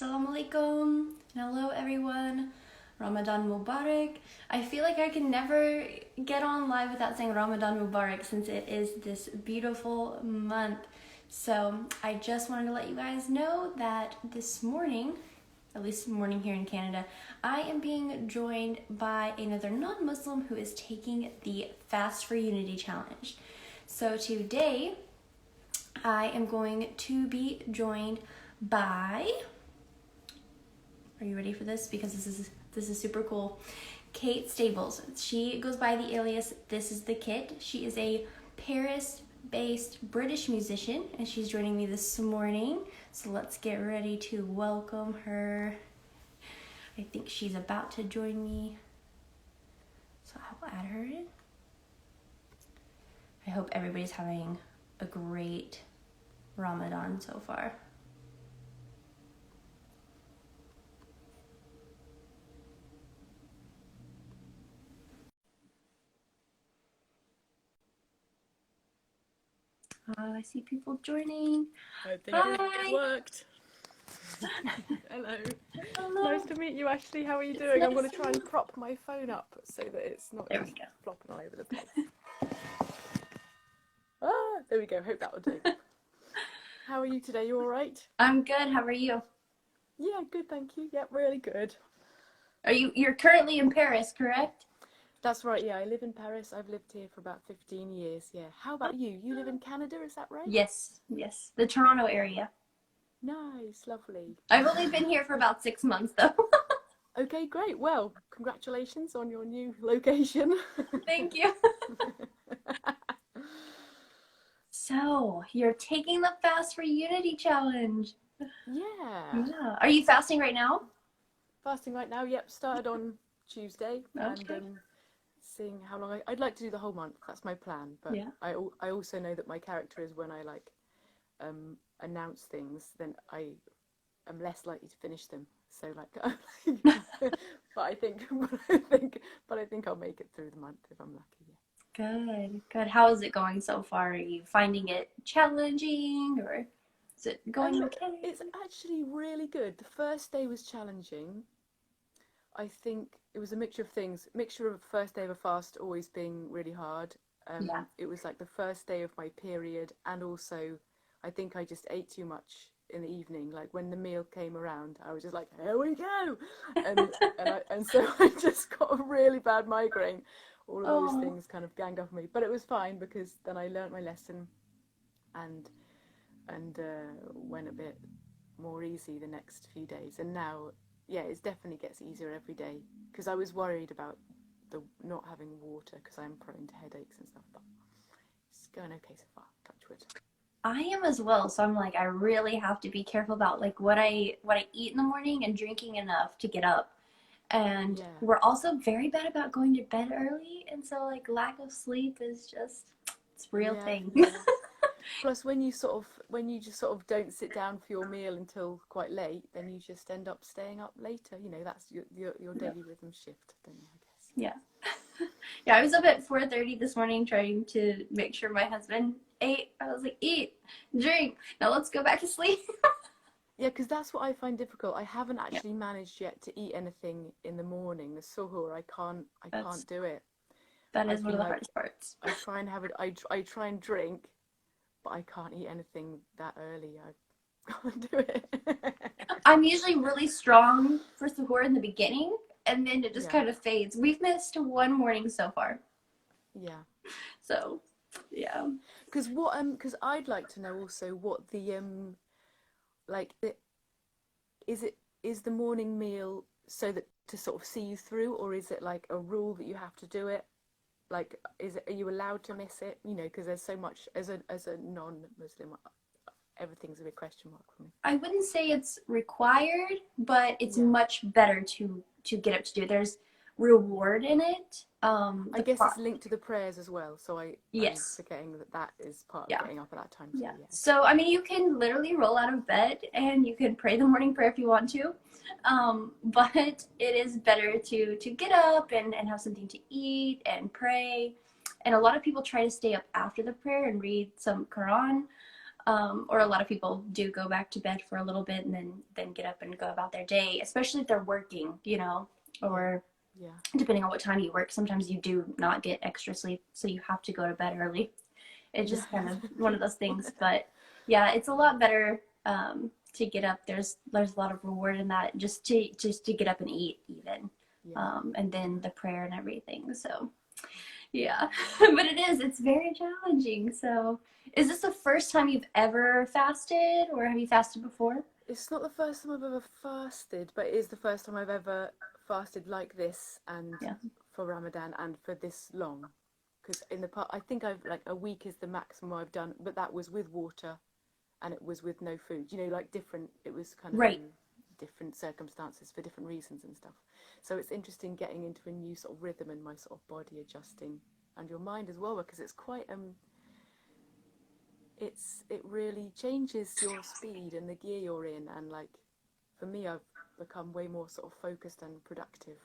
Assalamu alaikum. Hello everyone. Ramadan Mubarak. I feel like I can never get on live without saying Ramadan Mubarak since it is this beautiful month. So I just wanted to let you guys know that this morning, at least morning here in Canada, I am being joined by another non-Muslim who is taking the Fast for Unity challenge. So today I am going to be joined by, are you ready for this? Because this is super cool. Kate Stables. She goes by the alias This Is the Kit. She is a Paris-based British musician, and she's joining me this morning. So let's get ready to welcome her. I think she's about to join me. So I will add her in. I hope everybody's having a great Ramadan so far. I see people joining. I think it worked. Hello. Hello. Nice to meet you, Ashley. How are you doing? nice I'm going to to try and prop my phone up so that it's not There we just go. flopping all over the place. There we go. Hope that will do. How are you today? You all right? I'm good. How are you? Yeah, good, thank you. Yeah, really good. You're currently in Paris, correct? That's right, yeah. I live in Paris. I've lived here for about 15 years, yeah. How about you? You live in Canada, is that right? Yes. The Toronto area. Nice, lovely. I've only been here for about 6 months though. Okay, great. Well, congratulations on your new location. Thank you. So, you're taking the Fast for Unity challenge. Yeah. Are you fasting right now? Fasting right now, yep. Started on Tuesday Okay. and seeing how long I'd like to do the whole month. That's my plan. But Yeah. I also know that my character is when I announce things, then I am less likely to finish them. So but I think I'll make it through the month if I'm lucky. Yeah. Good. How is it going so far? Are you finding it challenging or is it going okay? It's actually really good. The first day was challenging. I think it was a mixture of things. Mixture of first day of a fast always being really hard. Yeah. It was like the first day of my period, and also I think I just ate too much in the evening. Like when the meal came around, I was just like, here we go, and so I just got a really bad migraine. All of those things kind of ganged up on me, but it was fine because then I learnt my lesson, and went a bit more easy the next few days, and now. Yeah, it definitely gets easier every day because I was worried about the not having water because I'm prone to headaches and stuff, but it's going okay so far, touch wood. I am as well, so I'm like I really have to be careful about like what I eat in the morning and drinking enough to get up. And we're also very bad about going to bed early, and so like lack of sleep is just it's a real thing. Yeah. Plus, when you just sort of don't sit down for your meal until quite late, then you just end up staying up later. You know, that's your daily rhythm shift, don't you, I guess. Yeah. Yeah, I was up at 4:30 this morning trying to make sure my husband ate. I was like, eat, drink, now let's go back to sleep. Yeah, because that's what I find difficult. I haven't actually managed yet to eat anything in the morning. The suhoor, I can't do it. That is one of the hardest parts. I try and have it. I try and drink, but I can't eat anything that early. I can't do it. I'm usually really strong for suhoor in the beginning, and then it just kind of fades. We've missed one morning so far. Yeah. So, yeah. Because I'd like to know also what the is the morning meal so that to sort of see you through, or is it like a rule that you have to do it? Like, are you allowed to miss it? You know, because there's so much as a non-Muslim, everything's a big question mark for me. I wouldn't say it's required, but it's much better to get up to do it. There's reward in it. I guess it's linked to the prayers as well, so I'm forgetting that is part of getting up at that time. So, So, I mean, you can literally roll out of bed and you can pray the morning prayer if you want to, but it is better to get up and have something to eat and pray. And a lot of people try to stay up after the prayer and read some Quran. Or a lot of people do go back to bed for a little bit and then get up and go about their day, especially if they're working, you know, or Yeah. depending on what time you work, sometimes you do not get extra sleep, so you have to go to bed early. It's Yeah. just kind of one of those things. But yeah, it's a lot better to get up. There's a lot of reward in that, just to get up and eat even, Yeah. and then the prayer and everything. So yeah, but it's very challenging. So is this the first time you've ever fasted, or have you fasted before? It's not the first time I've ever fasted, but it is the first time I've ever fasted like this and Yeah. for Ramadan and for this long. Because in the past, I think I've like a week is the maximum I've done, but that was with water and it was with no food. You know, like different, it was kind of Right. different circumstances for different reasons and stuff. So it's interesting getting into a new sort of rhythm and my sort of body adjusting and your mind as well, because it's quite it really changes your speed and the gear you're in, and like for me I've become way more sort of focused and productive,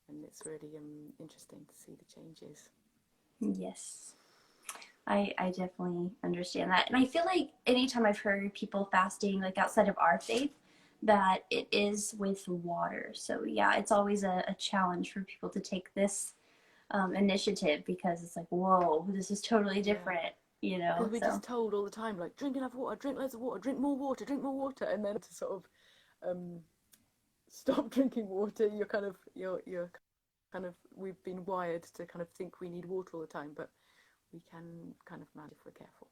and it's really interesting to see the changes. Yes. I definitely understand that. And I feel like anytime I've heard people fasting, like outside of our faith, that it is with water. So yeah, it's always a challenge for people to take this initiative, because it's like, whoa, this is totally Yeah, different, you know? because we're So just told all the time like drink enough water, drink loads of water, drink more water, and then to sort of stop drinking water, you're kind of, we've been wired to kind of think we need water all the time, but we can kind of manage if we're careful.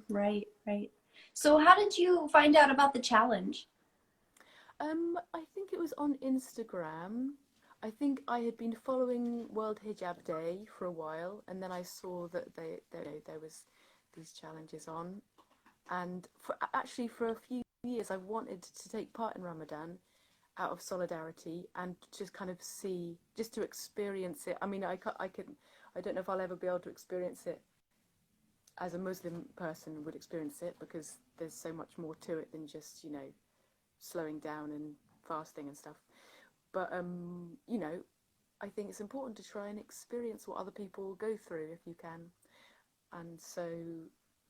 right, right. So how did you find out about the challenge? I think it was on Instagram. I think I had been following World Hijab Day for a while, and then I saw that there was these challenges on. And actually, for a few years, I wanted to take part in Ramadan out of solidarity and just kind of see, just to experience it. I mean, I don't know if I'll ever be able to experience it as a Muslim person would experience it, because there's so much more to it than just, you know, slowing down and fasting and stuff. But you know, I think it's important to try and experience what other people go through if you can. And so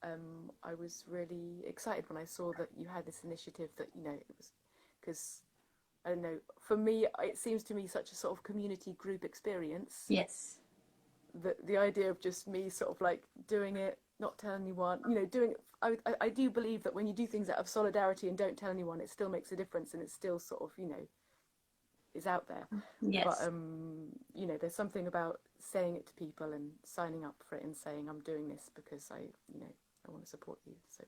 I was really excited when I saw that you had this initiative, that, you know, it was because I don't know, for me it seems to me such a sort of community group experience, Yes. that the idea of just me sort of like doing it, not telling anyone, you know, doing it. I do believe that when you do things out of solidarity and don't tell anyone, it still makes a difference, and it's still sort of, you know, is out there. But Yes. you know, there's something about saying it to people and signing up for it and saying I'm doing this because you know, I want to support you. So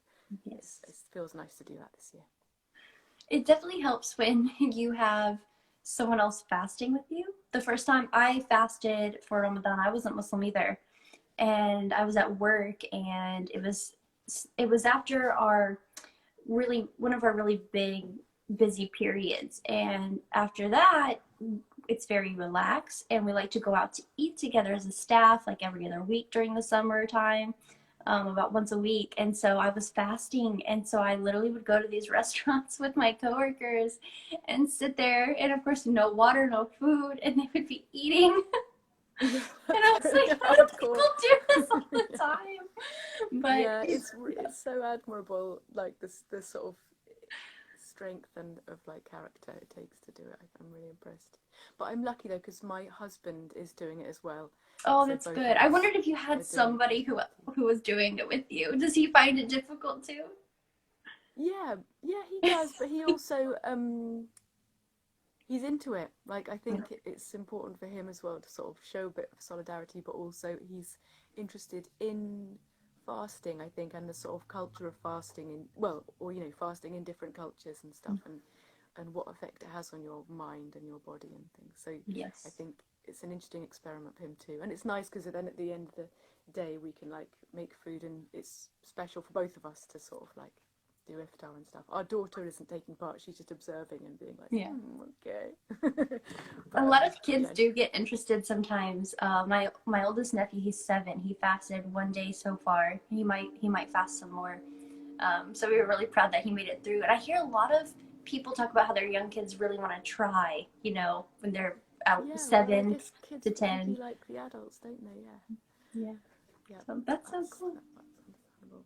Yes. it feels nice to do that this year. It definitely helps when you have someone else fasting with you. The first time I fasted for Ramadan, I wasn't Muslim either. And I was at work, and it was after our really one of our really big busy periods. And after that, it's very relaxed, and we like to go out to eat together as a staff like every other week during the summertime, about once a week. And so I was fasting, and so I literally would go to these restaurants with my coworkers and sit there, and of course no water, no food, and they would be eating. Yeah, And I that's was really like, how do people hardcore. do this all the Yeah. time? But Yeah, it's so admirable, like the sort of strength and of like character it takes to do it. I'm really impressed. But I'm lucky though, because my husband is doing it as well. oh, So that's both good. of I us wondered if you are had doing it. somebody who was doing it with you. Does he find it difficult too? Yeah, yeah, he does, but he also he's into it. Like I Yeah. think it's important for him as well to sort of show a bit of solidarity, but also he's interested in fasting, I think, and the sort of culture of fasting in, well, or you know, fasting in different cultures and stuff, and what effect it has on your mind and your body and things. So I Yes. think it's an interesting experiment for him too, and it's nice because then at the end of the day we can like make food, and it's special for both of us to sort of like do iftar and stuff. Our daughter isn't taking part; she's just observing and being like, Yeah. okay. A But lot of kids yeah, do get interested sometimes. My oldest nephew, he's 7. He fasted one day so far. He might fast some more. So we were really proud that he made it through. And I hear a lot of people talk about how their young kids really want to try. When they're out yeah. Well, I 7 guess kids to particularly 10. like the adults, don't they? Yeah, Yeah. yeah. So that's so That's cool. understandable.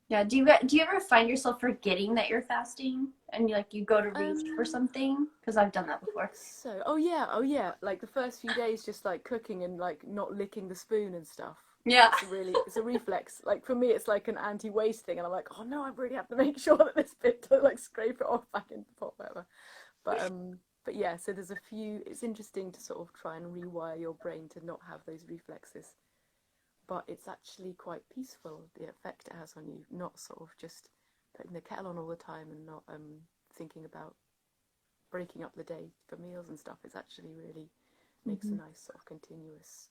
Yeah. Do you ever find yourself forgetting that you're fasting and you go to reach for Um, something? Because I've done I that think before. so. Oh yeah. Like the first few days, just like cooking and like not licking the spoon and stuff. Yeah. It's a reflex. Like for me, it's like an anti-waste thing, and I'm like, oh no, I really have to make sure that this bit to like scrape it off back into the pot, whatever. But yeah. So there's a few. It's interesting to sort of try and rewire your brain to not have those reflexes. But it's actually quite peaceful, the effect it has on you, not sort of just putting the kettle on all the time and not thinking about breaking up the day for meals and stuff. It's actually really makes a Hmm. nice sort of continuous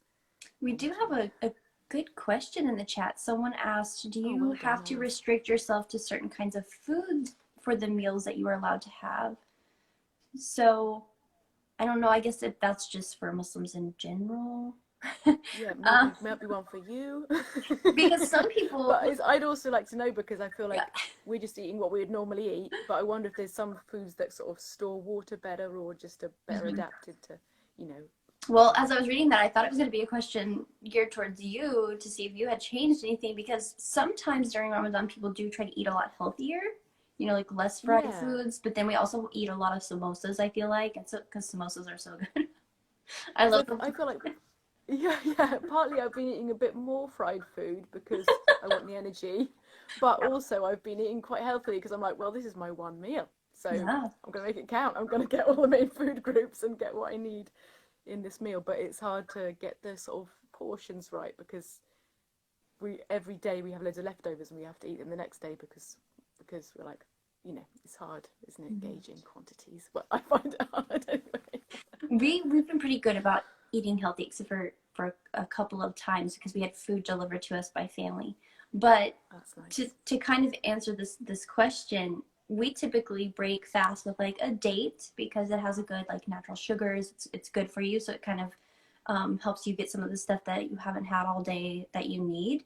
We do have energy. a good question in the chat. Someone asked, do Oh, you well done, have to Alias. restrict yourself to certain kinds of food for the meals that you are allowed to have? So I don't know. I guess if that's just for Muslims in general. Yeah, um, might be one for you. because some people, But I'd also like to know because I feel yeah. like we're just eating what we would normally eat. But I wonder if there's some foods that sort of store water better or just are better Mhm. adapted to, you know, Well, as um, I was reading that, I thought it was going to be a question geared towards you to see if you had changed anything because sometimes during Ramadan, people do try to eat a lot healthier, like less fried yeah. foods, but then we also eat a lot of samosas, I feel like, and so because samosas are so good. I Because love them. I feel like yeah. Partly I've been eating a bit more fried food because I want the energy, but Yeah. also I've been eating quite healthily because I'm like, well, this is my one meal, so Yeah. I'm gonna make it count. I'm gonna get all the main food groups and get what I need in this meal. But it's hard to get the sort of portions right because we every day we have loads of leftovers and we have to eat them the next day because we're like, it's hard, isn't it, Mhm. gauging quantities? But I find it hard anyway. We've been pretty good about eating healthy, except for a couple of times because we had food delivered to us by family. But That's to nice. to kind of answer this question, we typically break fast with like a date because it has a good like natural sugars. It's good for you, so it kind of helps you get some of the stuff that you haven't had all day that you need.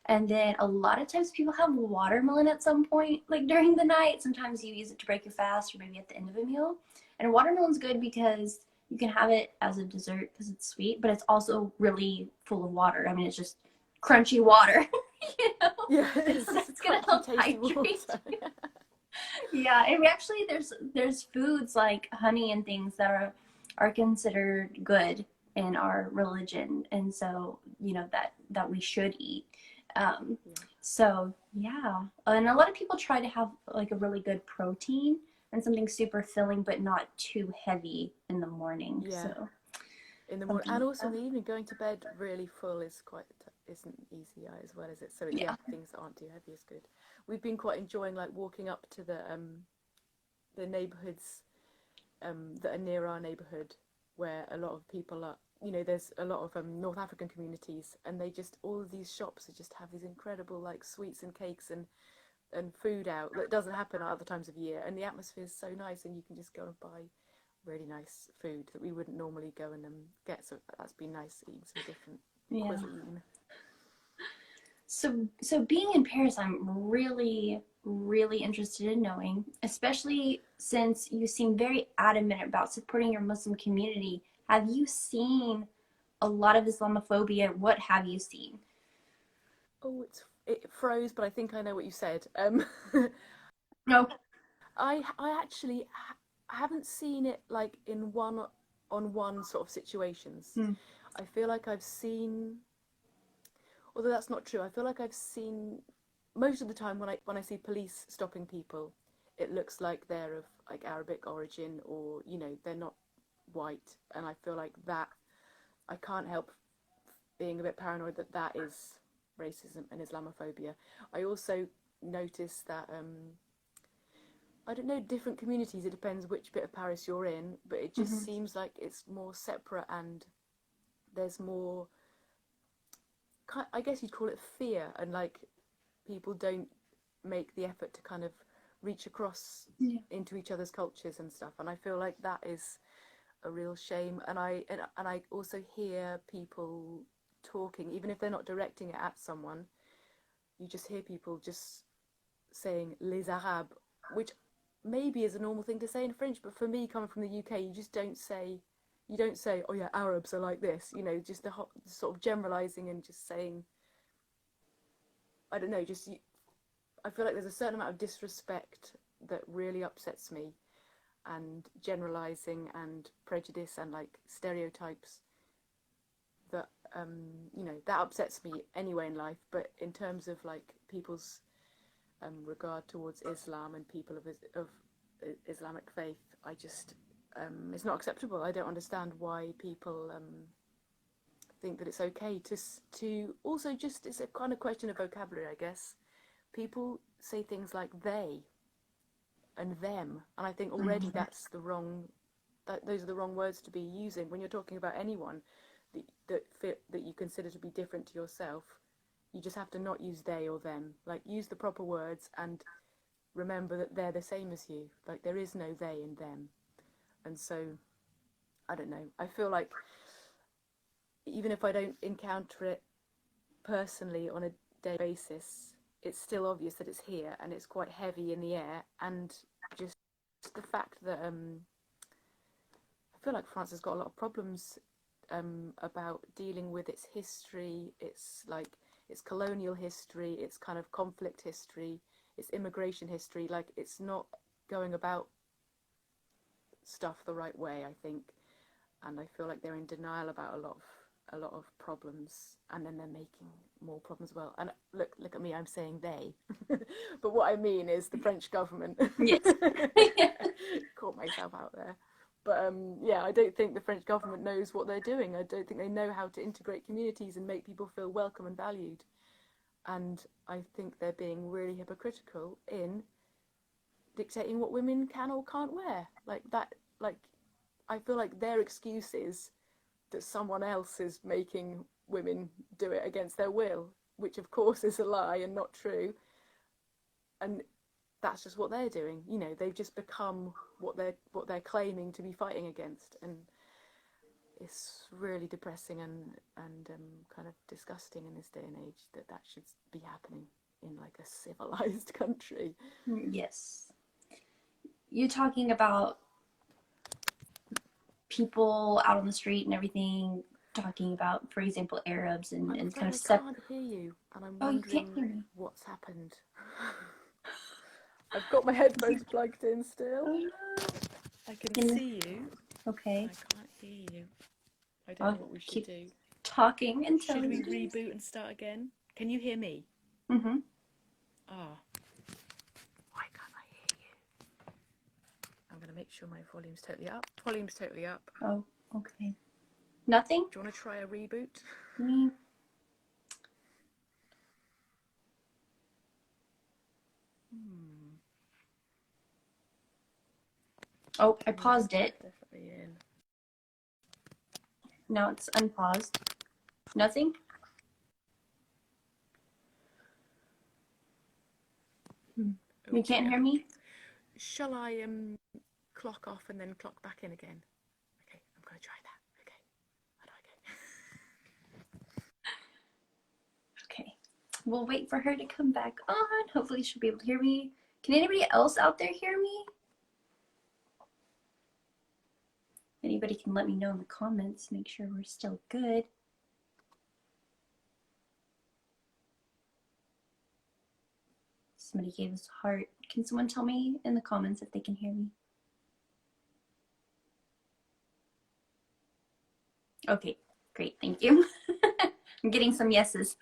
And then a lot of times people have watermelon at some point, like during the night. Sometimes you use it to break your fast or maybe at the end of a meal. And watermelon's good because you can have it as a dessert because it's sweet, but it's also really full of water. I mean, it's just crunchy water. you know, Yeah, it's it's it's gonna crunchy, help tasty hydrate. water. Yeah, and we actually there's foods like honey and things that are considered good in our religion, and so that we should eat. Um, Yeah. so yeah, and a lot of people try to have like a really good protein and something super filling, but not too heavy in the morning. Yeah, So in the morning something and like also in that. the evening, going to bed really full is quite isn't easy as well, is it? So yeah, Yeah. things that aren't too heavy is good. We've been quite enjoying like walking up to the neighborhoods that are near our neighborhood where a lot of people are. There's a lot of North African communities, and they just all of these shops that just have these incredible like sweets and cakes and food out that doesn't happen at other times of year, and the atmosphere is so nice, and you can just go and buy really nice food that we wouldn't normally go and get. So that's been nice eating some different Yeah. cuisine. So being in Paris, I'm really, really interested in knowing, especially since you seem very adamant about supporting your Muslim community. Have you seen a lot of Islamophobia? What have you seen? Oh, it froze, but I think I know what you said. No. I actually haven't seen it like in one on one sort of situations. Hmm. I feel like I've seen, although that's not true. I feel like I've seen most of the time when I see police stopping people, it looks like they're of like Arabic origin or they're not white, and I feel like that I can't help being a bit paranoid that that is racism and Islamophobia. I also notice that I don't know, different communities. It depends which bit of Paris you're in, but it just Hmm. seems like it's more separate and there's more. I guess you'd call it fear, and like people don't make the effort to kind of reach across Yeah. into each other's cultures and stuff. And I feel like that is a real shame. And I also hear people talking, even if they're not directing it at someone. You just hear people just saying les Arabes, which maybe is a normal thing to say in French, but for me, coming from the UK, you don't say, oh yeah, Arabs are like this. Just the sort of generalizing and just saying, I don't know, just I feel like there's a certain amount of disrespect that really upsets me, and generalizing and prejudice and like stereotypes that you know, that upsets me anyway in life. But in terms of like people's regard towards Islam and people of Islamic faith, I just it's not acceptable. I don't understand why people think that it's okay to also just, it's a kind of question of vocabulary, I guess. People say things like they and them, and I think already that's the wrong, those are the wrong words to be using when you're talking about anyone that you consider to be different to yourself. You just have to not use they or them. Like, use the proper words and remember that they're the same as you. Like, there is no they and them. And so, I don't know, I feel like even if I don't encounter it personally on a daily basis, it's still obvious that it's here, and it's quite heavy in the air. And just the fact that I feel like France has got a lot of problems about dealing with its history, its colonial history, its kind of conflict history, its immigration history. Like, it's not going about stuff the right way, I think. And I feel like they're in denial about a lot of problems, and then they're making more problems as well. And look at me, I'm saying they, but what I mean is the French government. Yes. Caught myself out there. But yeah, I don't think the French government knows what they're doing. I don't think they know how to integrate communities and make people feel welcome and valued. And I think they're being really hypocritical in dictating what women can or can't wear. Like that, like, I feel like their excuse is that someone else is making women do it against their will, which of course is a lie and not true. And that's just what they're doing. You know, they've just become what they're claiming to be fighting against, and it's really depressing and kind of disgusting in this day and age that should be happening in like a civilized country. Yes. You're talking about people out on the street and everything, talking about, for example, Arabs and kind of I can't hear you, and I'm wondering what's happened. I've got my headphones plugged in still. Oh, no. I can see you. Okay. I can't hear you. I don't know what we should do. Talking until. Should we reboot and start again? Can you hear me? Mm-hmm. Ah. Why can't I hear you? I'm going to make sure my volume's totally up. Volume's totally up. Oh, okay. Nothing? Do you want to try a reboot? Me. Oh, I paused it. Definitely in. Now it's unpaused. Nothing? You can't hear me? Shall I clock off and then clock back in again? Okay, I'm going to try that. Okay. Okay. We'll wait for her to come back on. Hopefully she'll be able to hear me. Can anybody else out there hear me? Anybody can let me know in the comments. Make sure we're still good. Somebody gave us a heart. Can someone tell me in the comments if they can hear me? Okay, great, thank you. I'm getting some yeses.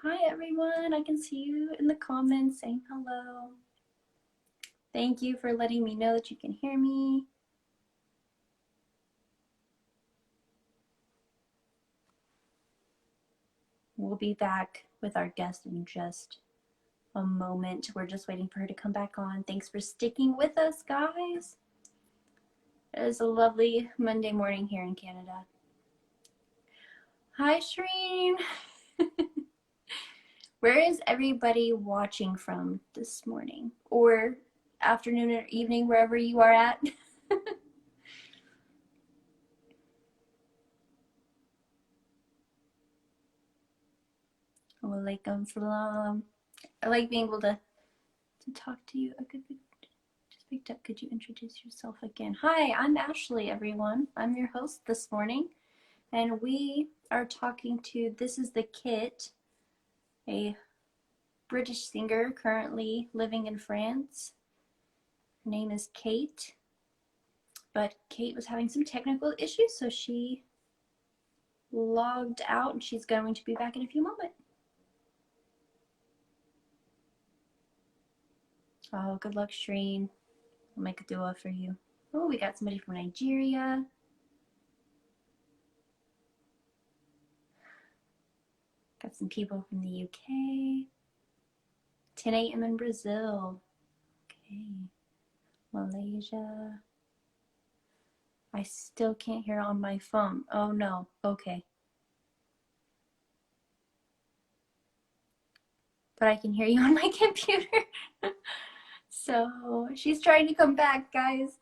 Hi everyone, I can see you in the comments saying hello. Thank you for letting me know that you can hear me. We'll be back with our guest in just a moment. We're just waiting for her to come back on. Thanks for sticking with us, guys. It is a lovely Monday morning here in Canada. Hi, Shreen. Where is everybody watching from this morning? Or afternoon or evening, wherever you are at? Walaikum salam. I like being able to talk to you. I could just picked up. Could you introduce yourself again? Hi, I'm Ashley, everyone. I'm your host this morning. and we are talking to This Is the Kit, a British singer currently living in France. Her name is Kate, but Kate was having some technical issues, so she logged out, and she's going to be back in a few moments. Oh, good luck, Shreen. I'll make a dua for you. Oh, we got somebody from Nigeria. Got some people from the UK. 10 a.m. in Brazil. Okay. Malaysia. I still can't hear on my phone. Oh no. Okay. But I can hear you on my computer. So she's trying to come back, guys.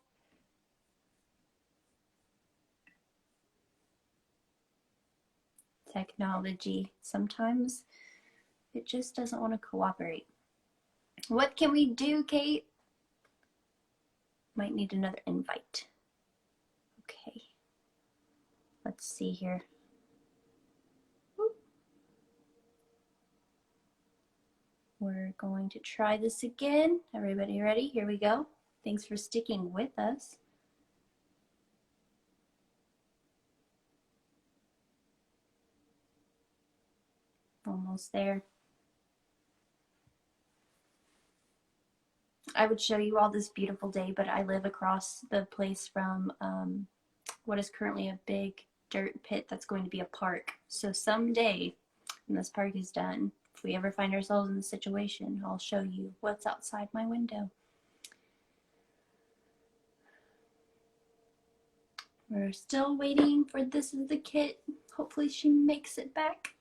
Technology. Sometimes it just doesn't want to cooperate. What can we do, Kate? Might need another invite. Okay. Let's see here. We're going to try this again. Everybody ready? Here we go. Thanks for sticking with us. Almost there. I would show you all this beautiful day, but I live across the place from what is currently a big dirt pit that's going to be a park. So someday, when this park is done, if we ever find ourselves in the situation, I'll show you what's outside my window. We're still waiting for This Is the Kit. Hopefully she makes it back.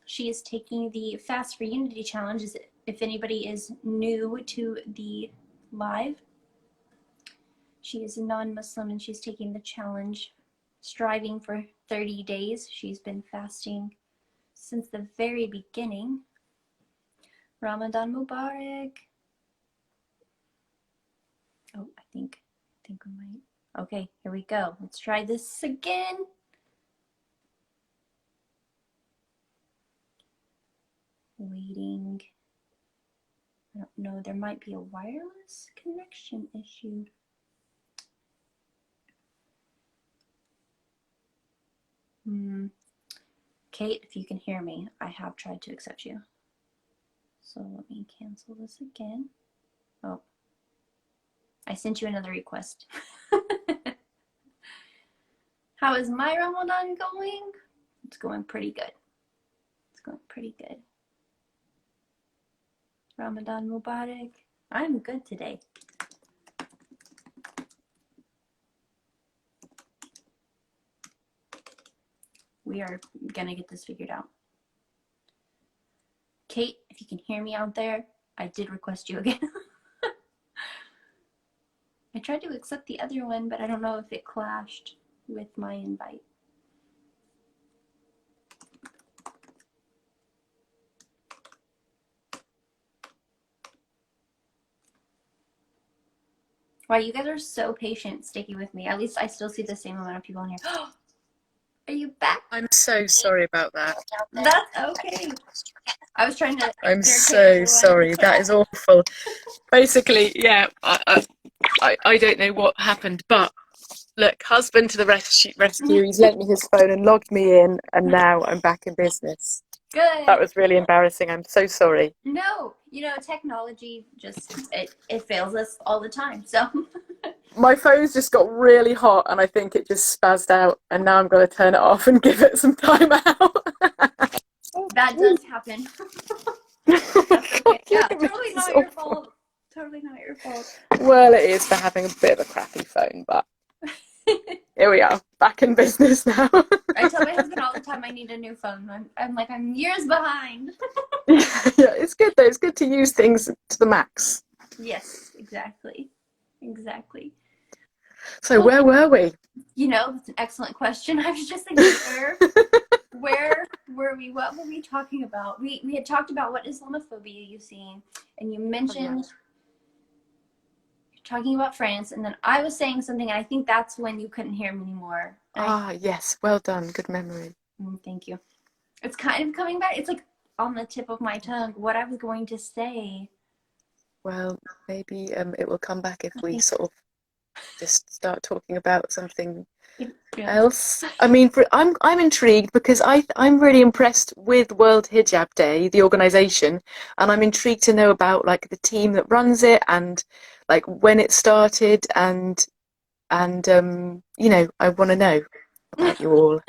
She is taking the Fast for Unity challenge. If anybody is new to the live, she is a non-Muslim and she's taking the challenge, striving for 30 days. She's been fasting since the very beginning. Ramadan Mubarak. Oh, I think we might. Okay, here we go. Let's try this again. Waiting. I don't know, there might be a wireless connection issue. Kate, if you can hear me, I have tried to accept you. So let me cancel this again. Oh, I sent you another request. How is my Ramadan going? It's going pretty good. It's going pretty good. Ramadan Mubarak. I'm good today. We are gonna get this figured out. Kate, if you can hear me out there, I did request you again. I tried to accept the other one, but I don't know if it clashed with my invite. Wow, you guys are so patient sticking with me. At least I still see the same amount of people in here. Are you back? I'm so sorry about that. That's okay. I was trying to. I'm so sorry. That is awful. Basically, yeah, I don't know what happened, but look, husband to the rescue. He's lent me his phone and logged me in, and now I'm back in business. Good. That was really embarrassing. I'm so sorry. No, you know, technology just, it fails us all the time, so. My phone's just got really hot and I think it just spazzed out, and now I'm going to turn it off and give it some time out. That does happen. That's okay. Yeah, totally not your fault. Totally not your fault. Well, it is for having a bit of a crappy phone, but here we are, back in business now. I tell my husband all the time I need a new phone. I'm like, I'm years behind. Yeah, it's good though. It's good to use things to the max. Yes, exactly. Exactly. So where were we? You know, that's an excellent question. I was just thinking, where were we? What were we talking about? We had talked about what Islamophobia you've seen, and you mentioned, you're talking about France, and then I was saying something, and I think that's when you couldn't hear me anymore. Yes, well done, good memory. Thank you. It's kind of coming back. It's like on the tip of my tongue what I was going to say. Well, maybe it will come back if we Okay. sort of just start talking about something Yeah. else. I mean, I'm intrigued because I'm really impressed with World Hijab Day, the organization, and I'm intrigued to know about like the team that runs it and like when it started and you know, I want to know about you all.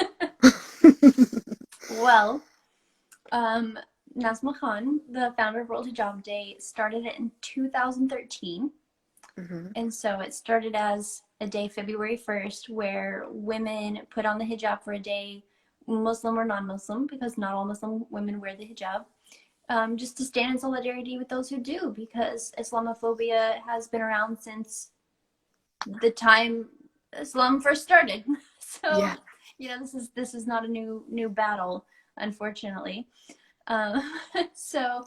Well, Nazma Khan, the founder of World Hijab Day, started it in 2013. Hmm. And so it started as a day, February 1st, where women put on the hijab for a day, Muslim or non-Muslim, because not all Muslim women wear the hijab, just to stand in solidarity with those who do, because Islamophobia has been around since the time Islam first started. So, Yeah, this is not a new battle, unfortunately. Um, so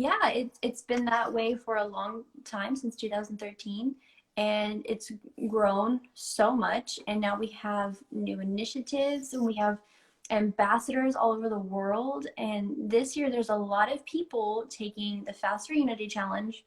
yeah, it's been that way for a long time, since 2013, and it's grown so much. And now we have new initiatives, and we have ambassadors all over the world. And this year, there's a lot of people taking the Fast for Unity challenge,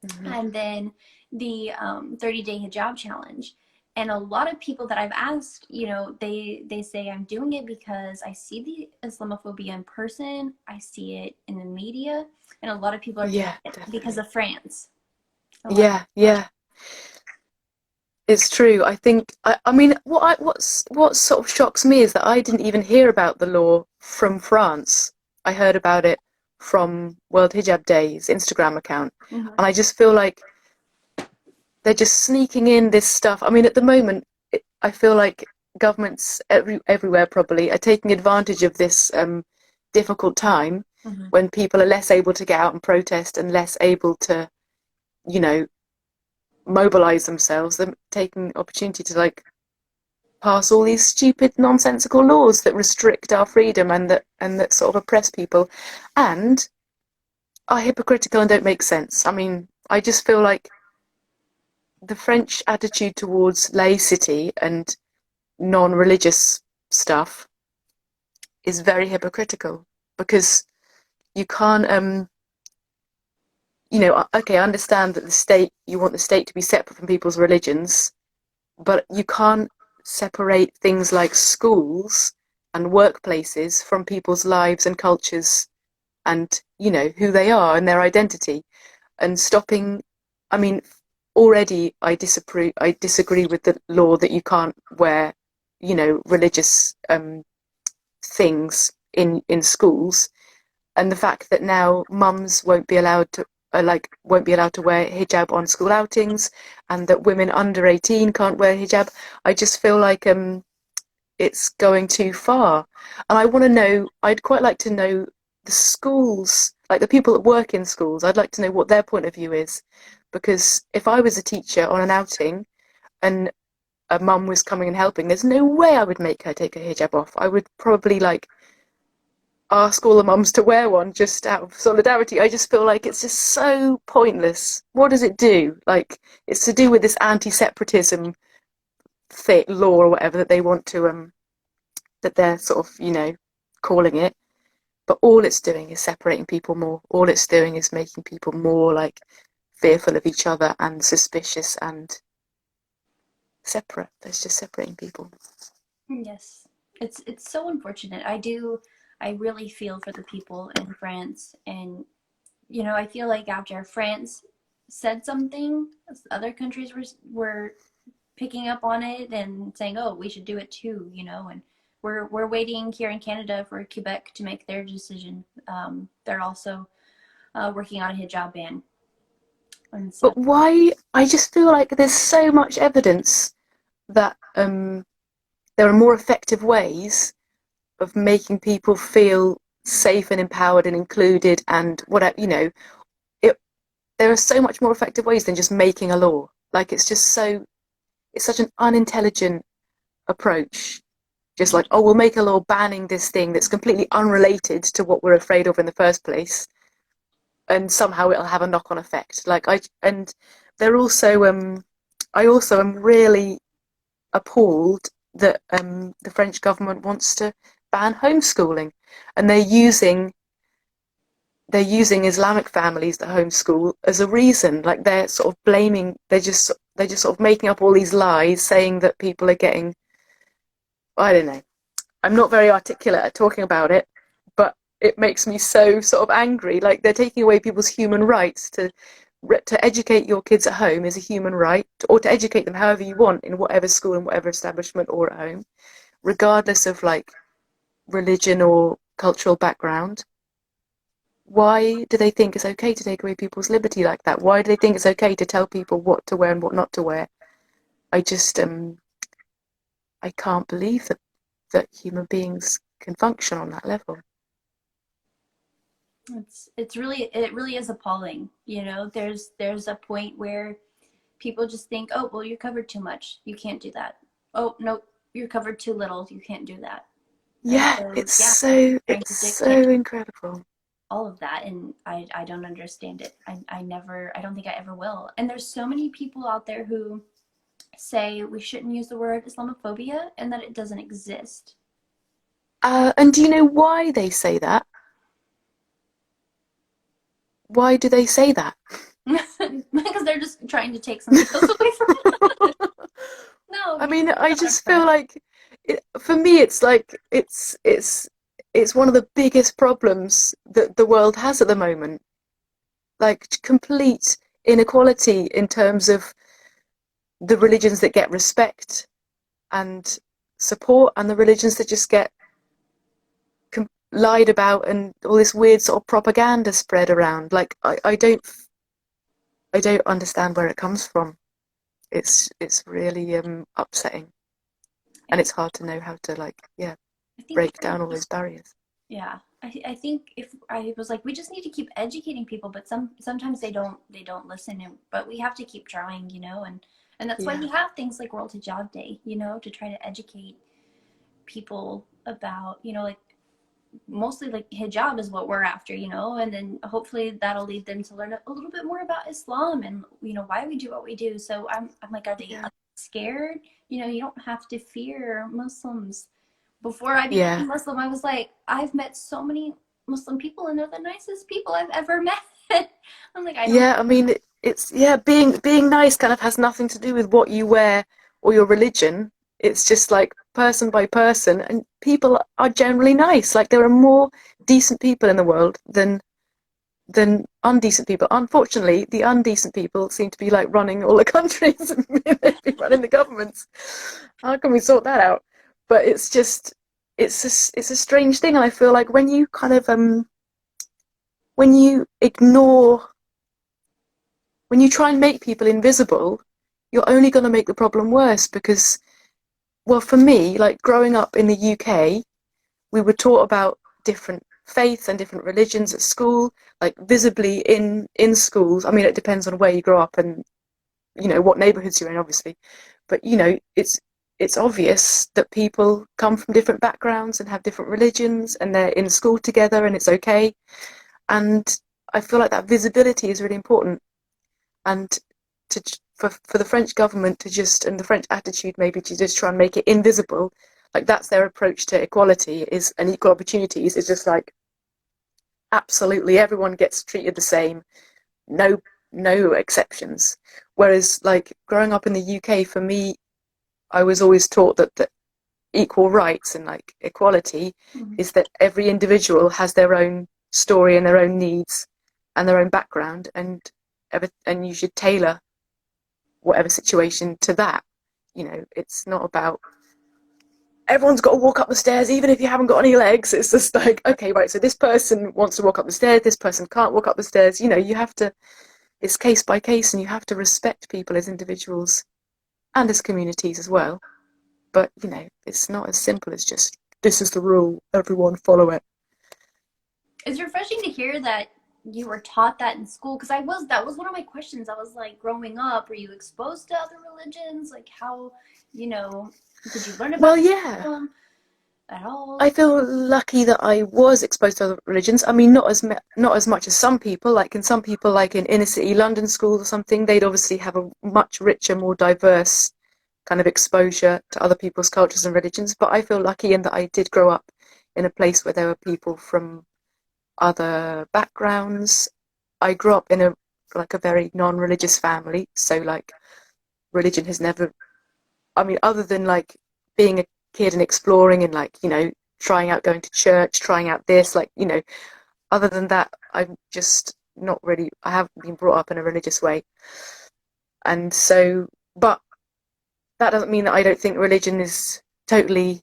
hmm, and then the 30-day hijab challenge. And a lot of people that I've asked, they say, I'm doing it because I see the Islamophobia in person, I see it in the media, and a lot of people are doing yeah, it because definitely. of France. A lot of Yeah, yeah. It's true. I think I mean what sort of shocks me is that I didn't even hear about the law from France. I heard about it from World Hijab Day's Instagram account. Mhm. And I just feel like they're just sneaking in this stuff. I mean, at the moment, I feel like governments everywhere probably are taking advantage of this difficult time Mhm. when people are less able to get out and protest and less able to, you know, mobilize themselves. They're taking opportunity to like pass all these stupid, nonsensical laws that restrict our freedom and that sort of oppress people, and are hypocritical and don't make sense. I mean, I just feel like the French attitude towards laicity and non-religious stuff is very hypocritical because you can't okay, I understand that you want the state to be separate from people's religions, but you can't separate things like schools and workplaces from people's lives and cultures and, you know, who they are and their identity. And stopping, I mean, already I disagree with the law that you can't wear, you know, religious things in schools, and the fact that now mums won't be allowed to won't be allowed to wear hijab on school outings, and that women under 18 can't wear hijab. I just feel like it's going too far, and I'd quite like to know the schools, like the people that work in schools. I'd like to know what their point of view is, because if I was a teacher on an outing and a mum was coming and helping, there's no way I would make her take her hijab off. I would probably like ask all the mums to wear one just out of solidarity. I just feel like it's just so pointless. What does it do? Like, it's to do with this anti-separatism law or whatever that they want to that they're sort of, you know, calling it. But all it's doing is separating people more. All it's doing is making people more like fearful of each other and suspicious and separate. It's just separating people. Yes, it's so unfortunate. I really feel for the people in France, and I feel like after France said something, other countries were picking up on it and saying, "Oh, we should do it too," and we're waiting here in Canada for Quebec to make their decision. They're also working on a hijab ban, and so But why? I just feel like there's so much evidence that there are more effective ways of making people feel safe and empowered and included and whatever, you know, it, there are so much more effective ways than just making a law. Like it's such an unintelligent approach. Just like, oh, we'll make a law banning this thing that's completely unrelated to what we're afraid of in the first place. and somehow it'll have a knock-on effect. And they're also I also am really appalled that the French government wants to ban homeschooling, and they're using Islamic families that homeschool as a reason. Like they're sort of blaming, they're just sort of making up all these lies, saying that people are getting, I don't know. I'm not very articulate at talking about it, but it makes me so sort of angry. Like they're taking away people's human rights to educate your kids at home is a human right, or to educate them however you want in whatever school and whatever establishment or at home, regardless of like religion or cultural background. Why do they think it's okay to take away people's liberty like that? Why do they think it's okay to tell people what to wear and what not to wear? I just I can't believe that human beings can function on that level. It really is appalling. You know, there's a point where people just think, oh, well, you're covered too much, you can't do that. Oh no, you're covered too little, you can't do that. And Yeah, so it's yeah, so trying it's to so dictate incredible. all of that, and I don't understand it. I don't think I ever will. And there's so many people out there who say we shouldn't use the word Islamophobia and that it doesn't exist. And do you know why they say that? Why do they say that? Because they're just trying to take something else away from it. No, I because mean, I it's not just feel correct. like for me, it's like it's one of the biggest problems that the world has at the moment. Like complete inequality in terms of the religions that get respect and support, and the religions that just get lied about, and all this weird sort of propaganda spread around. Like I don't understand where it comes from. It's really upsetting, and I, it's hard to know how to like I think break down all those barriers. yeah. I think if I was like, we just need to keep educating people, but sometimes they don't listen, and but we have to keep trying, you know, and that's why Yeah, we have things like World Hijab Day, you know, to try to educate people about, you know, like mostly like hijab is what we're after, you know, and then hopefully that'll lead them to learn a little bit more about Islam and, you know, why we do what we do. So I'm like, are they yeah, scared? You know, you don't have to fear Muslims. Before I yeah, became Muslim, I was like, I've met so many Muslim people and they're the nicest people I've ever met. I'm like, I don't. yeah. I mean, it's being nice kind of has nothing to do with what you wear or your religion. It's just like person by person, and people are generally nice. Like there are more decent people in the world than undecent people. Unfortunately, the undecent people seem to be like running all the countries and they've been running the governments. How can we sort that out? But it's just it's a strange thing, and I feel like when you kind of when you ignore when you try and make people invisible, you're only going to make the problem worse because, well, for me, like growing up in the UK, we were taught about different faiths and different religions at school, like visibly in schools. I mean, it depends on where you grow up and what neighborhoods you're in, obviously. But it's obvious that people come from different backgrounds and have different religions, and they're in school together, and it's okay. And I feel like that visibility is really important. And for the French government to just, and the French attitude maybe to just try and make it invisible, like that's their approach to equality is and equal opportunities, is just like absolutely everyone gets treated the same, no no exceptions. Whereas like growing up in the UK, for me, I was always taught that equal rights and like equality Mhm. is that every individual has their own story and their own needs and their own background, and you should tailor whatever situation to that. It's not about everyone's got to walk up the stairs even if you haven't got any legs. It's just like, okay, right, so this person wants to walk up the stairs, this person can't walk up the stairs. You have to, it's case by case, and you have to respect people as individuals and as communities as well. But it's not as simple as just this is the rule, everyone follow it. It's refreshing to hear that you were taught that in school, because that was one of my questions. I was like, growing up, were you exposed to other religions? Like how, you know, did you learn about Well, yeah. them? at all? I feel lucky that I was exposed to other religions. I mean, not as much as some people. Like in some people, like in inner city London schools or something, they'd obviously have a much richer, more diverse kind of exposure to other people's cultures and religions. But I feel lucky in that I did grow up in a place where there were people from other backgrounds. I grew up in a very non-religious family, so like religion has never. I mean, other than like being a kid and exploring and like trying out going to church, trying out this, like other than that, I'm just not really. I haven't been brought up in a religious way, and so, but that doesn't mean that I don't think religion is totally,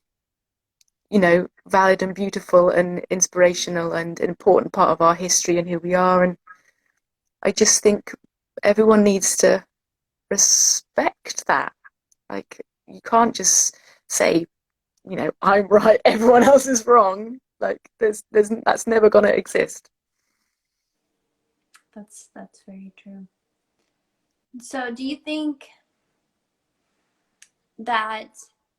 valid and beautiful and inspirational and an important part of our history and who we are. And I just think everyone needs to respect that. Like, you can't just say, I'm right, everyone else is wrong. Like, there's that's never gonna exist. That's very true. So, do you think that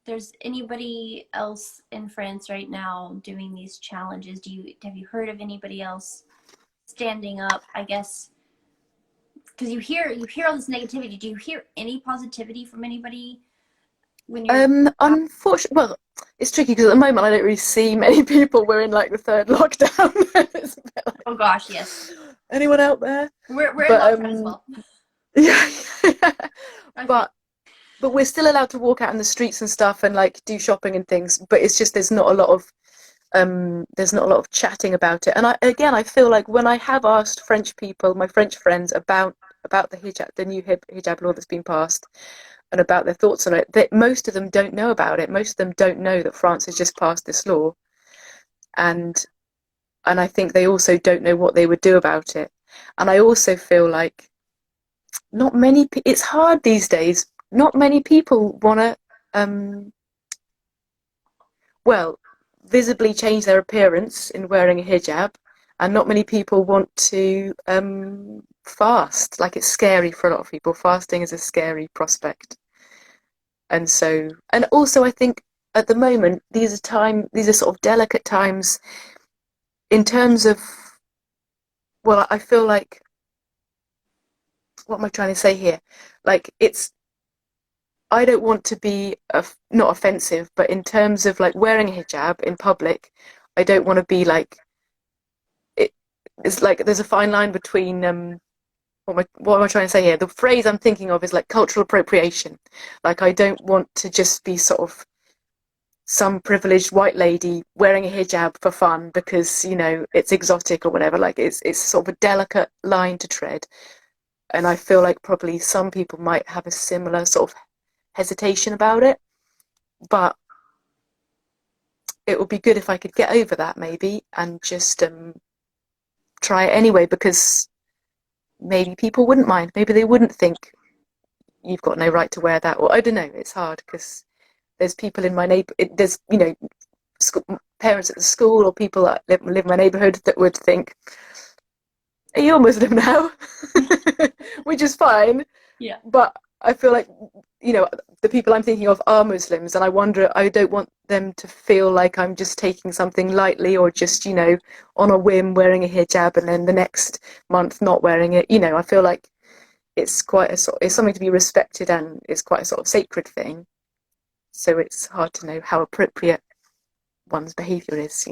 there's anybody else in France right now doing these challenges? Have you heard of anybody else standing up? I guess because you hear all this negativity. Do you hear any positivity from anybody when you're out? Unfortunately, well, it's tricky because at the moment I don't really see many people. We're in like the third lockdown. It's a bit like, Oh gosh, yes. anyone out there? We're in But lockdown as well. yeah, Okay. but we're still allowed to walk out in the streets and stuff and like do shopping and things. But it's just there's not a lot of chatting about it. And I feel like when I have asked French people, my French friends, about the hijab, the new hijab law that's been passed, and about their thoughts on it, that most of them don't know about it. Most of them don't know that France has just passed this law, and I think they also don't know what they would do about it. And I also feel like not many. It's hard these days. Not many people want to, well, visibly change their appearance in wearing a hijab, and not many people want to fast. Like it's scary for a lot of people. Fasting is a scary prospect, and so, and also, I think at the moment these are sort of delicate times in terms of. Well, I feel like what am I trying to say here? Like it's I don't want to be not offensive, but in terms of like wearing a hijab in public, I don't want to be like it. It's like there's a fine line between what am I trying to say here? The phrase I'm thinking of is like cultural appropriation. Like I don't want to just be sort of some privileged white lady wearing a hijab for fun because it's exotic or whatever. Like it's sort of a delicate line to tread, and I feel like probably some people might have a similar sort of hesitation about it, but it would be good if I could get over that maybe and just try it anyway, because maybe people wouldn't mind. Maybe they wouldn't think you've got no right to wear that, or I don't know. It's hard because there's people in my there's parents at the school or people that live in my neighbourhood that would think, "Are you a Muslim now?" Which is fine, Yeah. but I feel like the people I'm thinking of are Muslims, and I don't want them to feel like I'm just taking something lightly or just on a whim wearing a hijab and then the next month not wearing it. I feel like it's it's something to be respected, and it's quite a sort of sacred thing. So it's hard to know how appropriate one's behaviour is.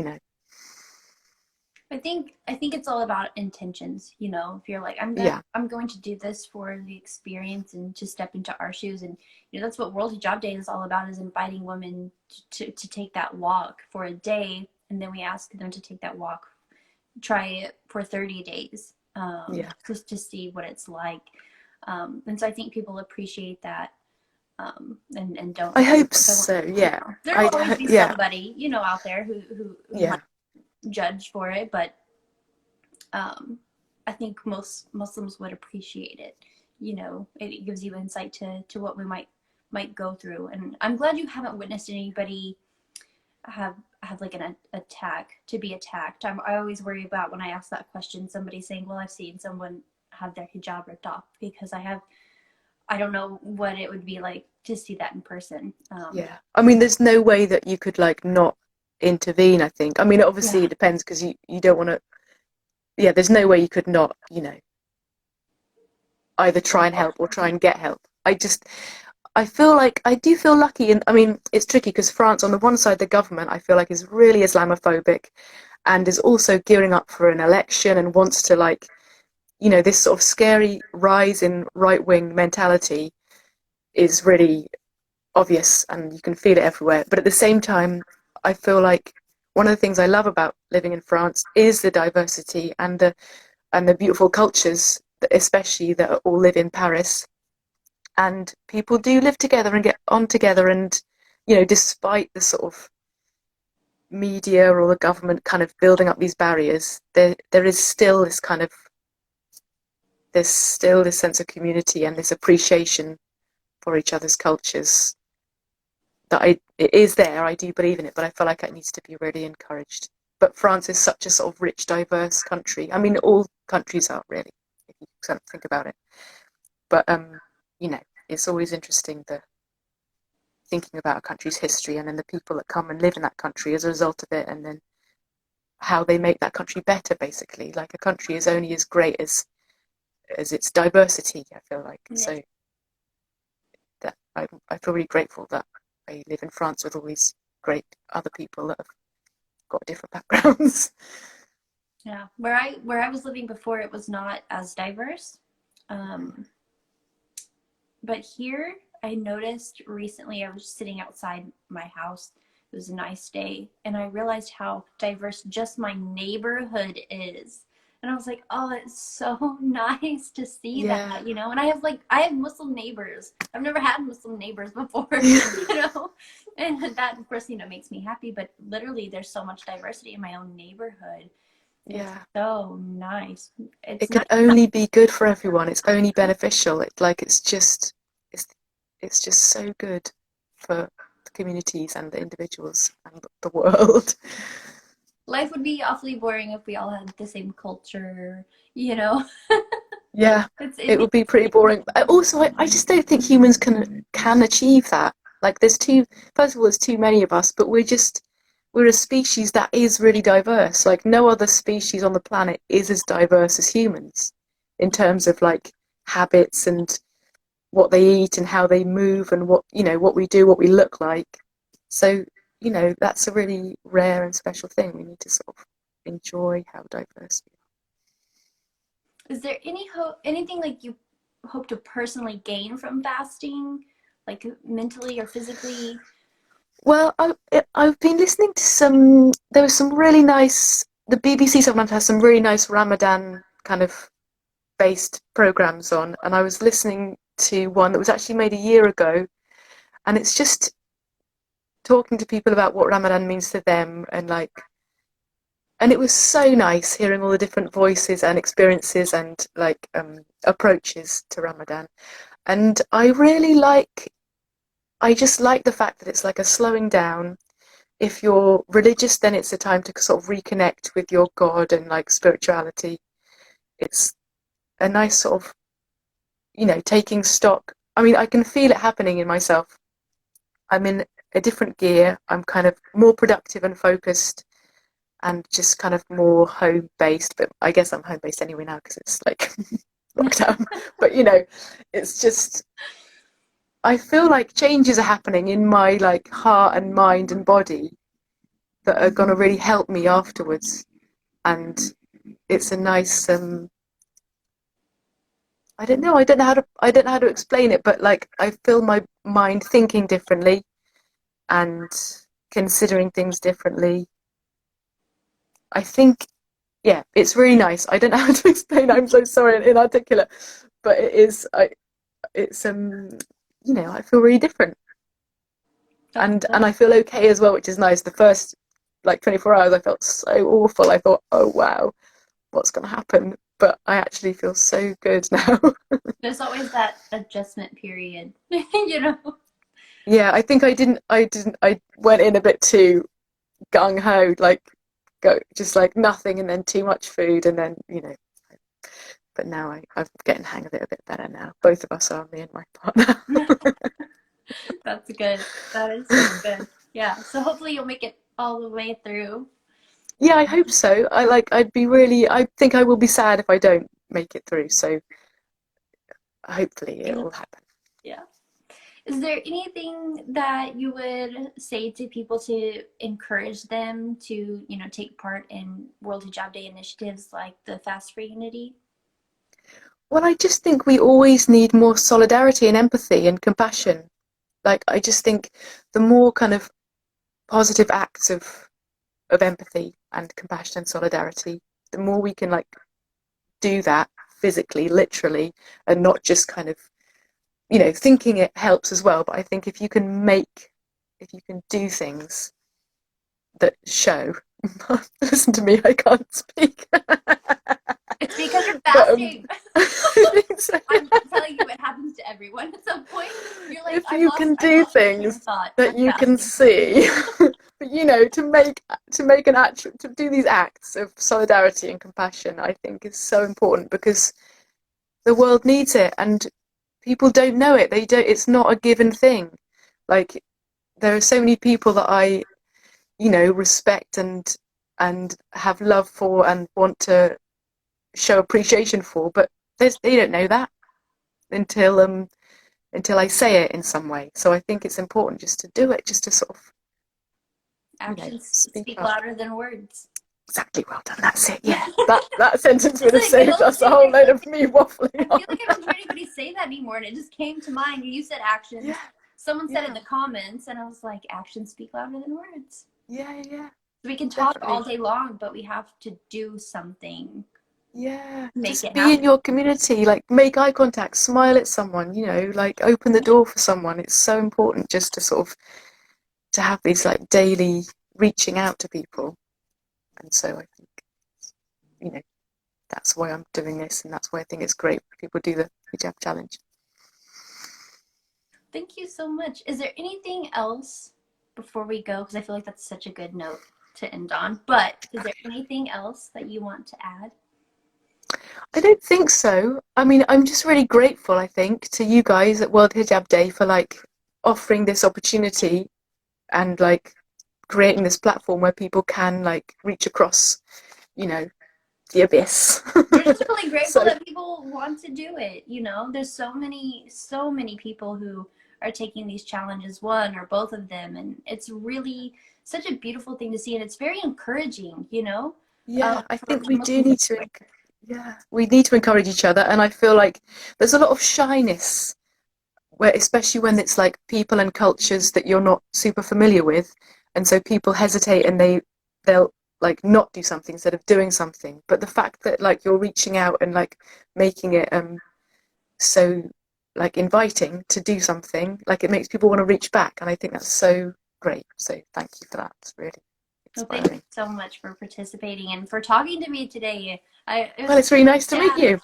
I think it's all about intentions. If you're like, Yeah, I'm going to do this for the experience and to step into our shoes, and that's what World Hijab Day is all about, is inviting women to take that walk for a day, and then we ask them to take that walk, try it for 30 days, yeah. just to see what it's like. And so I think people appreciate that, and don't I hope don't so. Yeah, there will always be yeah, somebody out there who might yeah. judge for it, but I think most Muslims would appreciate it. It gives you insight to what we might go through, and I'm glad you haven't witnessed anybody have like an attack to be attacked. I always worry about when I ask that question, somebody saying, "Well, I've seen someone have their hijab ripped off," because I don't know what it would be like to see that in person. Yeah, I mean, there's no way that you could like not. intervene, I think. I mean, obviously Yeah. it depends, because you don't want to, yeah, there's no way you could not, either try and help or try and get help. I feel like I do feel lucky, and I mean, it's tricky because France, on the one side, the government, I feel like, is really Islamophobic and is also gearing up for an election and wants to, like, this sort of scary rise in right-wing mentality is really obvious and you can feel it everywhere. But at the same time, I feel like one of the things I love about living in France is the diversity and the beautiful cultures, especially that all live in Paris. And people do live together and get on together, and despite the sort of media or the government kind of building up these barriers, there is still this kind of there's still this sense of community and this appreciation for each other's cultures that it is there. I do believe in it, but I feel like it needs to be really encouraged. But France is such a sort of rich, diverse country. I mean, all countries are, really, if you kind of think about it. But it's always interesting thinking about a country's history and then the people that come and live in that country as a result of it, and then how they make that country better. Basically, like, a country is only as great as its diversity, I feel like. Yeah. So that I feel really grateful that I live in France with all these great other people that have got different backgrounds. Yeah. Where I was living before, it was not as diverse. But here, I noticed recently, I was sitting outside my house. It was a nice day, and I realized how diverse just my neighborhood is. And I was like, oh, it's so nice to see Yeah. that, And I have Muslim neighbors. I've never had Muslim neighbors before, And that, of course, makes me happy. But literally, there's so much diversity in my own neighborhood. It's Yeah. so nice. It's It can nice. only be good for everyone. It's only beneficial. It's just so good for the communities and the individuals and the world. Life would be awfully boring if we all had the same culture, you know. Yeah, It'd it be would be pretty boring. Also, I just don't think humans can achieve that. Like, first of all, there's too many of us, but we're a species that is really diverse. Like, no other species on the planet is as diverse as humans in terms of, like, habits and what they eat and how they move and what we do, what we look like. So, that's a really rare and special thing. We need to sort of enjoy how diverse we Is there anything like you hope to personally gain from fasting, like mentally or physically? Well, I've been listening to there was some really nice, the BBC sometimes has some really nice Ramadan kind of based programs on, and I was listening to one that was actually made a year ago, and it's just talking to people about what Ramadan means to them, and it was so nice hearing all the different voices and experiences and, like, approaches to Ramadan. And I just like the fact that it's like a slowing down. If you're religious, then it's a time to sort of reconnect with your God and, like, spirituality. It's a nice sort of, taking stock. I mean, I can feel it happening in myself. I'm in a different gear. I'm kind of more productive and focused and just kind of more home based. But I guess I'm home based anyway now because it's like lockdown. But it's just, I feel like changes are happening in my, like, heart and mind and body that are going to really help me afterwards. And it's a nice, I don't know. I don't know how to explain it, but, like, I feel my mind thinking differently and considering things differently. I think, yeah, it's really nice. I don't know how to explain. I'm so sorry and inarticulate, but it is. It's I feel really different, and I feel okay as well, which is nice. The first, like, 24 hours, I felt so awful. I thought, oh wow, what's going to happen? But I actually feel so good now. There's always that adjustment period, you know. Yeah, I think I went in a bit too gung ho, like, go just like nothing, and then too much food, and then But now I'm getting the hang of it a bit better now. Both of us are, me and my partner. That's good. That is so good. Yeah. So hopefully you'll make it all the way through. Yeah, I hope so. I think I will be sad if I don't make it through. So hopefully it will happen. Yeah. Is there anything that you would say to people to encourage them to, take part in World Hijab Day initiatives like the Fast for Unity? Well, I just think we always need more solidarity and empathy and compassion. Like, I just think the more kind of positive acts of empathy and compassion and solidarity, the more we can like do that physically, literally, and not just kind of, thinking it helps as well. But I think if you can do things that show, listen to me, I can't speak. It's because you're But, fasting. I think so. I'm telling you, it happens to everyone at some point. You're like, If you can do my train of things thought. that I'm you can fasting. see, to make an act, to do these acts of solidarity and compassion, I think is so important because the world needs it, and people don't know it. They don't. It's not a given thing. Like, there are so many people that I, respect and have love for and want to show appreciation for, but they don't know that until I say it in some way. So I think it's important just to do it, just to sort of, Actions speak speak up. louder than words. Exactly, well done. That's it. Yeah, that sentence would have It's like, saved us a whole load of me waffling I on. feel like I haven't heard anybody say that anymore, and it just came to mind. You said actions. Yeah, Someone said it in yeah, the comments, and I was like, actions speak louder than words. yeah, yeah. So we can talk all Definitely. day long, but we have to do something Yeah, to make just it be in happen. your community, like make eye contact, smile at someone, like open the door for someone. It's so important just to sort of to have these like daily reaching out to people. And so I think, you know, that's why I'm doing this, and that's why I think it's great when people do the hijab challenge. Thank you so much. Is there anything else before we go? Because I feel like that's such a good note to end on. But is there anything else that you want to add? I don't think so. I mean, I'm just really grateful, I think, to you guys at World Hijab Day for like offering this opportunity and like creating this platform where people can like reach across, you know, the abyss. We're just really grateful So that people want to do it. There's so many people who are taking these challenges, one or both of them, and it's really such a beautiful thing to see, and it's very encouraging, yeah, I for think we do Muslims. need to, yeah, we need to encourage each other, and I feel like there's a lot of shyness where, especially when it's like people and cultures that you're not super familiar with, and so people hesitate and they'll like not do something instead of doing something. But the fact that like you're reaching out and like making it so like inviting to do something, like it makes people want to reach back, and I think that's so great. So thank you for that. It's really Well, thank you inspiring. so much for participating and for talking to me today. It Well, was it's really nice to meet yeah, you.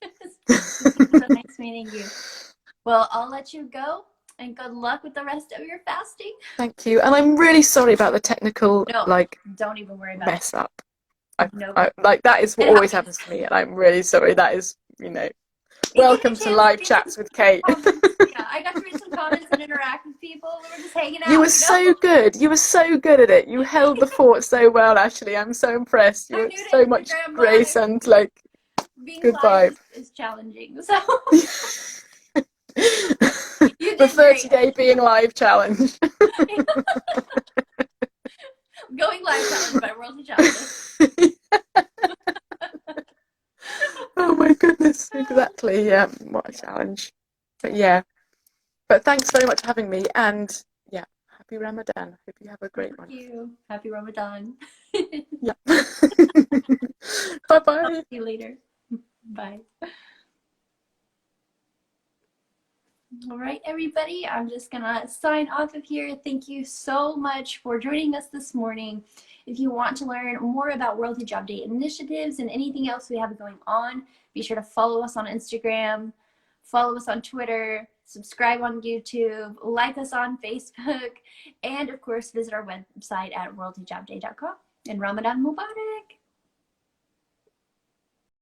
it was so nice meeting you. Well, I'll let you go, and good luck with the rest of your fasting. Thank you, and I'm really sorry about the technical No, like don't even worry about it. mess up. I, No, I like that is what it always happens. happens to me, and I'm really sorry. That is, It gave me welcome a to chance to live read some chats with Kate. comments. Yeah, I got to read some comments and interact with people. We were just hanging You were out, so good. You were so good at it. You held the fort so well, Ashley. I'm so impressed. You I'm were new to so much Instagram, grace but and like being good live vibe. is challenging. So you The did great. 30-day being live challenge. Going live challenge by World Hijab Day. Oh my goodness, exactly. Yeah, what a challenge. But yeah, but thanks very much for having me, and yeah, happy Ramadan. Hope you have a great Thank one. you. Happy Ramadan. Yeah. Bye I'll bye. see you later. Bye. All right, everybody, I'm just gonna sign off of here. Thank you so much for joining us this morning. If you want to learn more about World Hijab Day initiatives and anything else we have going on, be sure to follow us on Instagram, follow us on Twitter, subscribe on YouTube, like us on Facebook, and of course, visit our website at worldhijabday.com. And Ramadan Mubarak!